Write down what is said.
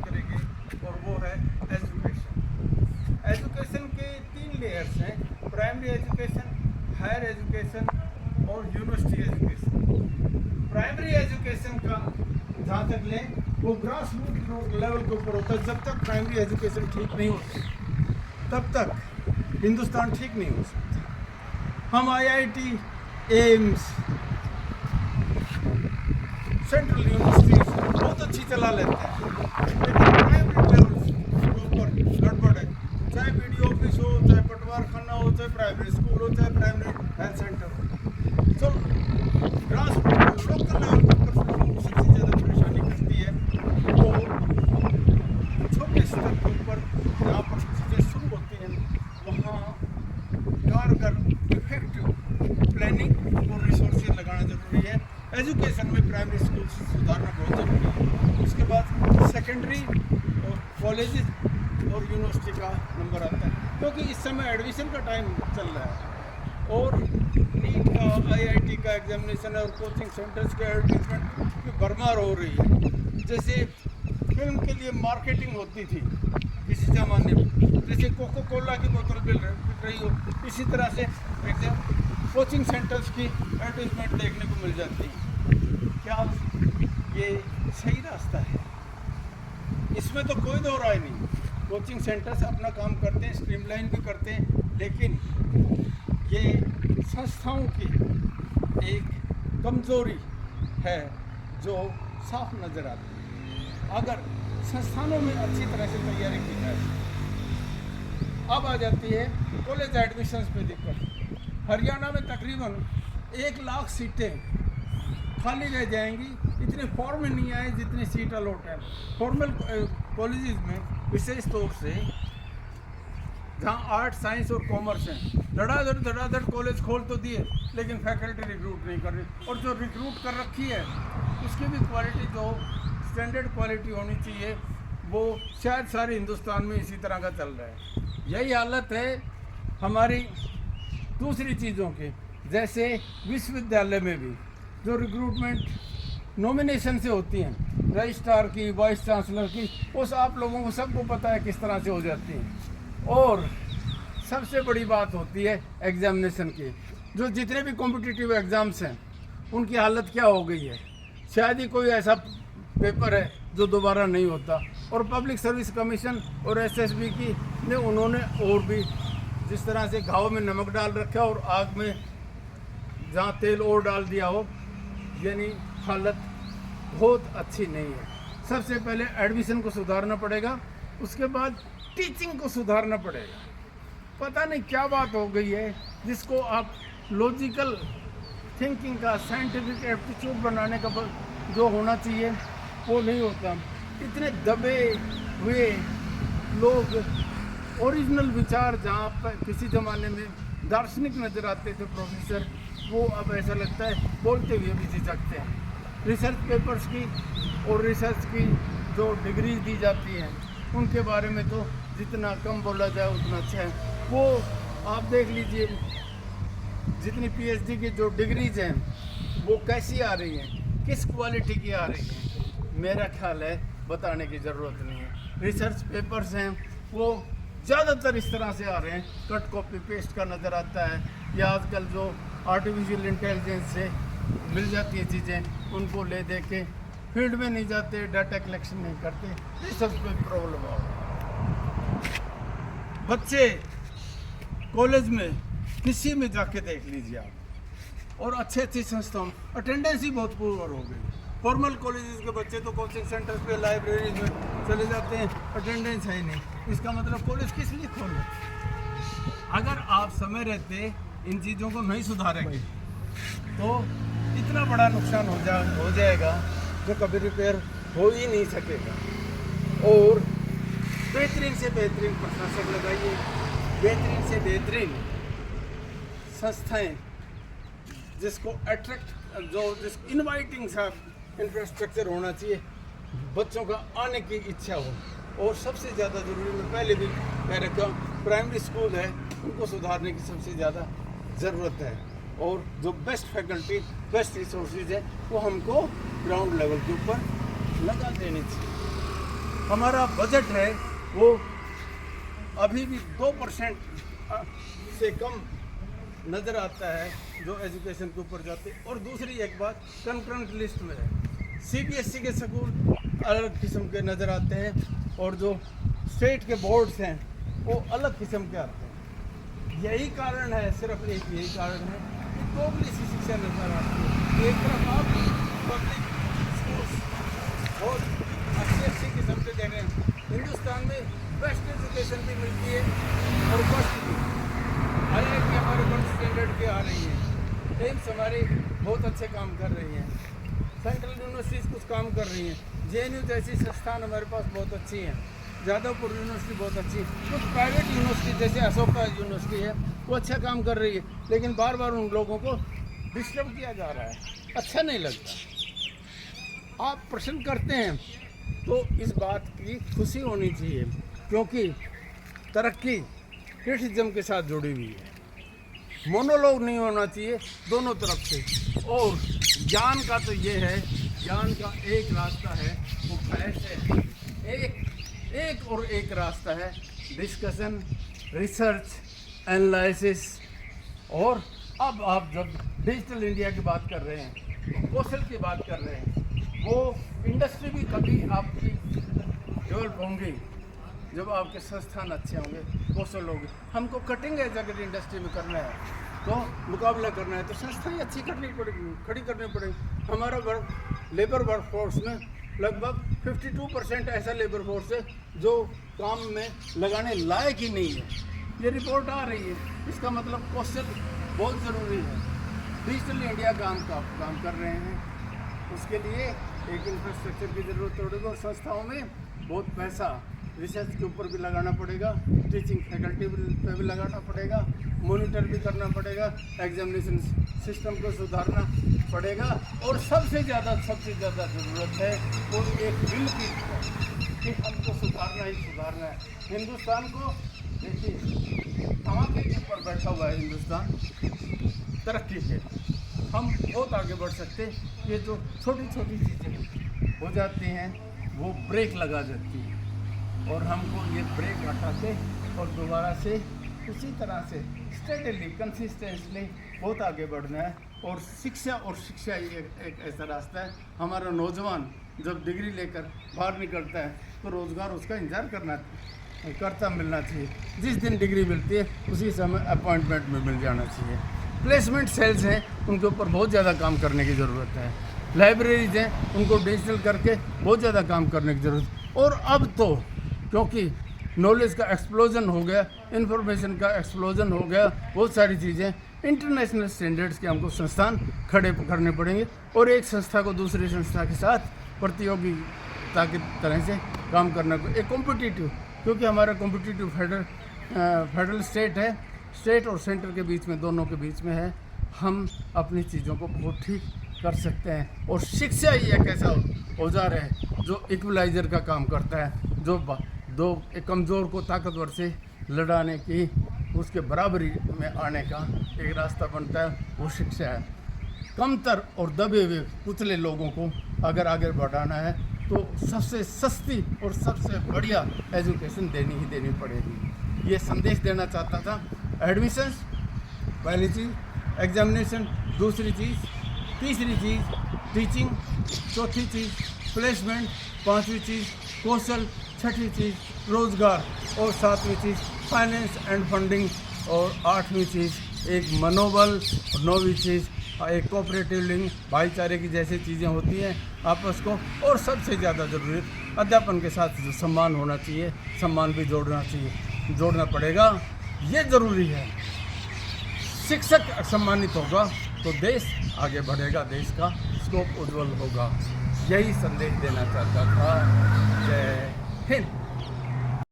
करेंगे, और वो है एजुकेशन। एजुकेशन के 3 लेयर्स हैं: प्राइमरी एजुकेशन, हायर एजुकेशन और यूनिवर्सिटी एजुकेशन। प्राइमरी एजुकेशन का जहाँ तक लें वो ग्रास रूट लेवल के ऊपर होता है। जब तक प्राइमरी एजुकेशन ठीक नहीं होती तब तक हिंदुस्तान ठीक नहीं हो सकता। हम आईआईटी, एम्स, सेंट्रल यूनिवर्सिटीज बहुत अच्छी चला लेते हैं, लेकिन प्राइमरी लेवल के ऊपर गड़बड़ है। चाहे बीडीओ ऑफिस हो, चाहे पटवार खाना हो, चाहे प्राइमरी स्कूल हो, चाहे प्राइमरी हेल्थ सेंटर हो, तो ग्रास लोकल लेवल के ऊपर सबसे ज़्यादा परेशानी करती है। वो छोटे स्तर के ऊपर जहाँ पर चीज़ें शुरू होती हैं वहाँ कारगर इफेक्टिव प्लानिंग और रिसोर्सेज लगाना जरूरी है। एजुकेशन में प्राइमरी स्कूल सुधारना बहुत जरूरी है। उसके बाद सेकेंडरी और कॉलेज और यूनिवर्सिटी का नंबर आता है, क्योंकि इस समय एडमिशन का टाइम चल रहा है और नीट का, आईआईटी का एग्जामिनेशन और कोचिंग सेंटर्स के एडवर्टीजमेंट की भरमार हो रही है। जैसे फिल्म के लिए मार्केटिंग होती थी किसी ज़माने में, जैसे कोको कोला की बोतल बिक रही हो, इसी तरह से कोचिंग सेंटर्स की एडवर्टीजमेंट देखने को मिल जाती है। क्या ये सही रास्ता है? इसमें तो कोई दो राय नहीं। कोचिंग सेंटर्स अपना काम करते हैं, स्ट्रीमलाइन भी करते हैं, लेकिन ये संस्थाओं की एक कमज़ोरी है जो साफ नज़र आती है। अगर संस्थानों में अच्छी तरह से तैयारी की जाए। अब आ जाती है कॉलेज एडमिशन्स पे दिक्कत। हरियाणा में तकरीबन 1 लाख सीटें खाली रह जाएंगी, इतने फॉर्म में नहीं आए जितनी सीट अलॉट है। फॉर्मल कॉलेजेस में विशेष तौर से जहाँ आर्ट, साइंस और कॉमर्स हैं, धड़ाधड़ कॉलेज खोल तो दिए, लेकिन फैकल्टी रिक्रूट नहीं कर रही। और जो रिक्रूट कर रखी है उसकी भी क्वालिटी, जो स्टैंडर्ड क्वालिटी होनी चाहिए, वो शायद सारे हिंदुस्तान में इसी तरह का चल रहा है। यही हालत है हमारी दूसरी चीज़ों की, जैसे विश्वविद्यालय में भी जो रिक्रूटमेंट नॉमिनेशन से होती हैं, रजिस्ट्रार की, वाइस चांसलर की, उस आप लोगों को सबको पता है किस तरह से हो जाती हैं। और सबसे बड़ी बात होती है एग्जामिनेशन की। जो जितने भी कॉम्पिटिटिव एग्ज़ाम्स हैं उनकी हालत क्या हो गई है, शायद ही कोई ऐसा पेपर है जो दोबारा नहीं होता। और पब्लिक सर्विस कमीशन और एसएसबी की ने उन्होंने और भी जिस तरह से घाव में नमक डाल रखा और आग में जहाँ तेल और डाल दिया हो, यानी हालत बहुत अच्छी नहीं है। सबसे पहले एडमिशन को सुधारना पड़ेगा, उसके बाद टीचिंग को सुधारना पड़ेगा। पता नहीं क्या बात हो गई है जिसको आप लॉजिकल थिंकिंग का, साइंटिफिक एप्टीट्यूड बनाने का जो होना चाहिए वो नहीं होता। इतने दबे हुए लोग, ओरिजिनल विचार जहाँ पर किसी ज़माने में दार्शनिक नज़र आते थे प्रोफेसर, वो अब ऐसा लगता है बोलते हुए भी झिझकते हैं। रिसर्च पेपर्स की और रिसर्च की जो डिग्री दी जाती हैं उनके बारे में तो जितना कम बोला जाए उतना अच्छा है। वो आप देख लीजिए, जितनी पीएचडी की जो डिग्रीज हैं वो कैसी आ रही हैं, किस क्वालिटी की आ रही हैं, मेरा ख्याल है बताने की ज़रूरत नहीं है। रिसर्च पेपर्स हैं वो ज़्यादातर इस तरह से आ रहे हैं, कट कॉपी पेस्ट का नज़र आता है, या आजकल जो आर्टिफिशियल इंटेलिजेंस से मिल जाती हैं चीज़ें, उनको ले दे के फील्ड में नहीं जाते, डाटा कलेक्शन नहीं करते, रिसर्च पे प्रॉब्लम आ रही है। बच्चे कॉलेज में किसी में जाके देख लीजिए आप, और अच्छी संस्थाओं अटेंडेंस ही बहुत पुअर हो गई। फॉर्मल कॉलेजेस के बच्चे तो कोचिंग सेंटर्स पे, लाइब्रेरीज में चले जाते हैं, अटेंडेंस है ही नहीं। इसका मतलब कॉलेज किस लिए खोले? अगर आप समय रहते इन चीज़ों को नहीं सुधारेंगे तो इतना बड़ा नुकसान हो जाएगा जो कभी रिपेयर हो ही नहीं सकेगा। और बेहतरीन से बेहतरीन प्रशासक लगाइए, बेहतरीन से बेहतरीन संस्थाएं जिसको अट्रैक्ट, जिस इनवाइटिंग सा इंफ्रास्ट्रक्चर होना चाहिए, बच्चों का आने की इच्छा हो। और सबसे ज़्यादा ज़रूरी, मैं पहले भी कह रखा हूँ, प्राइमरी स्कूल है उनको सुधारने की सबसे ज़्यादा ज़रूरत है। और जो बेस्ट फैकल्टी, बेस्ट रिसोर्सेज है वो हमको ग्राउंड लेवल के ऊपर लगा देनी चाहिए। हमारा बजट है वो अभी भी 2% से कम नज़र आता है जो एजुकेशन के ऊपर जाते। और दूसरी एक बात, कंकरेंट लिस्ट में है CBSE के स्कूल अलग किस्म के नज़र आते हैं और जो स्टेट के बोर्ड्स हैं वो अलग किस्म के आते हैं। यही कारण है, सिर्फ एक यही कारण है कि दोगली सी शिक्षा नज़र आती है। एक तरफ आप पब्लिक स्कूल्स बहुत अच्छी किस्म के दे रहे हैं, हिंदुस्तान में बेस्ट एजुकेशन भी मिलती है और फर्स्ट भी। हालांकि हमारे वर्ल्ड स्टैंडर्ड की आ रही है, एम्स हमारी बहुत अच्छे काम कर रही हैं, सेंट्रल यूनिवर्सिटीज़ कुछ काम कर रही हैं, JNU जैसी संस्थान हमारे पास बहुत अच्छी हैं, जादवपुर यूनिवर्सिटी बहुत अच्छी, कुछ प्राइवेट यूनिवर्सिटी जैसे अशोका यूनिवर्सिटी है वो अच्छा काम कर रही है, लेकिन बार बार उन लोगों को डिस्टर्ब किया जा रहा है, अच्छा नहीं लगता। आप प्रश्न करते हैं तो इस बात की खुशी होनी चाहिए, क्योंकि तरक्की क्रिटिसिज्म के साथ जुड़ी हुई है, मोनोलॉग नहीं होना चाहिए दोनों तरफ से। और ज्ञान का तो ये है, ज्ञान का एक रास्ता है वो बहस है, एक रास्ता है डिस्कशन, रिसर्च, एनालिसिस। और अब आप जब डिजिटल इंडिया की बात कर रहे हैं, तो कौशल की बात कर रहे हैं, वो इंडस्ट्री भी कभी आपकी डेवलप होंगी जब आपके संस्थान अच्छे होंगे, कौशल होंगे। हमको कटिंग एज अगर इंडस्ट्री में करना है तो मुकाबला करना है तो संस्थाएं अच्छी करनी पड़ेगी, खड़ी करनी पड़ेगी। हमारा लेबर वर्क फोर्स में लगभग 52% ऐसा लेबर फोर्स है जो काम में लगाने लायक ही नहीं है, ये रिपोर्ट आ रही है। इसका मतलब कौशल बहुत ज़रूरी है। डिजिटल इंडिया काम कर रहे हैं, उसके लिए एक इंफ्रास्ट्रक्चर की ज़रूरत पड़ेगी और संस्थाओं में बहुत पैसा रिसर्च के ऊपर भी लगाना पड़ेगा, टीचिंग फैकल्टी पे भी लगाना पड़ेगा, मॉनिटर भी करना पड़ेगा, एग्जामिनेशन सिस्टम को सुधारना पड़ेगा। और सबसे ज़्यादा ज़रूरत है वो एक बिल की, कि हमको सुधारना ही सुधारना है हिंदुस्तान को। देखिए आगे के ऊपर बैठा हुआ है हिंदुस्तान तरक्की के, हम बहुत आगे बढ़ सकते। ये जो छोटी छोटी चीज़ें हो जाती हैं वो ब्रेक लगा देती हैं, और हमको ये ब्रेक हटा के और दोबारा से उसी तरह से स्टेडली कंसिस्टेंटली बहुत आगे बढ़ना है। और शिक्षा ये एक ऐसा रास्ता है। हमारा नौजवान जब डिग्री लेकर बाहर निकलता है तो रोज़गार उसका इंतज़ार करता मिलना चाहिए। जिस दिन डिग्री मिलती है उसी समय अपॉइंटमेंट में मिल जाना चाहिए। प्लेसमेंट सेल्स हैं, उनके ऊपर बहुत ज़्यादा काम करने की ज़रूरत है। लाइब्रेरीज हैं, उनको डिजिटल करके बहुत ज़्यादा काम करने की ज़रूरत है। और अब तो क्योंकि नॉलेज का एक्सप्लोजन हो गया, इंफॉर्मेशन का एक्सप्लोजन हो गया, बहुत सारी चीज़ें, इंटरनेशनल स्टैंडर्ड्स के हमको संस्थान खड़े करने पड़ेंगे। और एक संस्था को दूसरी संस्था के साथ प्रतियोगिता की तरह से काम करना, एक कॉम्पिटिटिव, क्योंकि हमारा कॉम्पिटिटिव फेडरल स्टेट है, स्टेट और सेंटर के बीच में, दोनों के बीच में है। हम अपनी चीज़ों को बहुत ठीक कर सकते हैं। और शिक्षा ही एक ऐसा औजार है जो इक्वलाइजर का काम करता है, जो दो एक कमज़ोर को ताकतवर से लड़ाने की, उसके बराबरी में आने का एक रास्ता बनता है, वो शिक्षा है। कमतर और दबे हुए कुचले लोगों को अगर आगे बढ़ाना है तो सबसे सस्ती और सबसे बढ़िया एजुकेशन देनी पड़ेगी। ये संदेश देना चाहता था। एडमिशन्स पहली चीज़, एग्जामिनेशन दूसरी चीज़, तीसरी चीज़ टीचिंग, चौथी चीज़ प्लेसमेंट, पांचवी चीज़ कौशल, छठी चीज़ रोज़गार, और सातवीं चीज़ फाइनेंस एंड फंडिंग, और आठवीं चीज़ एक मनोबल, और नौवीं चीज़ एक कोऑपरेटिव लिंक, भाईचारे की जैसी चीज़ें होती हैं आपस को। और सबसे ज़्यादा ज़रूरी अध्यापन के साथ जो सम्मान होना चाहिए, सम्मान भी जोड़ना पड़ेगा, ये ज़रूरी है। शिक्षक सम्मानित होगा तो देश आगे बढ़ेगा, देश का स्कोप उज्जवल होगा। यही संदेश देना चाहता था। जय हिंद।